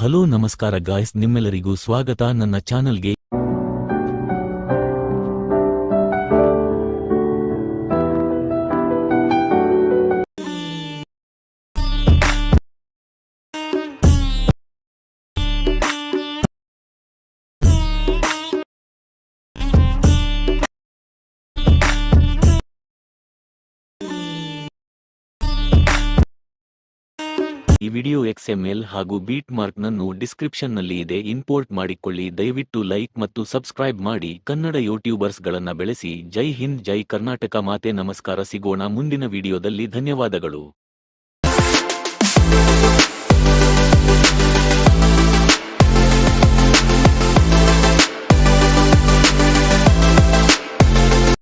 Hello ನಮಸ್ಕಾರ guys, ನಿಮ್ಮೆಲ್ಲರಿಗೂ ಸ್ವಾಗತ ನನ್ನ ಚಾನಲ್ಗೆ. ಈ ವಿಡಿಯೋ XML ಹಾಗೂ ಬೀಟ್ ಮಾರ್ಕ್ನನ್ನು ಡಿಸ್ಕ್ರಿಪ್ಷನ್ನಲ್ಲಿ ಇದೆ, ಇಂಪೋರ್ಟ್ ಮಾಡಿಕೊಳ್ಳಿ. ದಯವಿಟ್ಟು ಲೈಕ್ ಮತ್ತು ಸಬ್ಸ್ಕ್ರೈಬ್ ಮಾಡಿ. ಕನ್ನಡ ಯೂಟ್ಯೂಬರ್ಸ್ಗಳನ್ನ ಬೆಳೆಸಿ. ಜೈ ಹಿಂದ್, ಜೈ ಕರ್ನಾಟಕ ಮಾತೆ. ನಮಸ್ಕಾರ, ಸಿಗೋಣ ಮುಂದಿನ ವಿಡಿಯೋದಲ್ಲಿ. ಧನ್ಯವಾದಗಳು.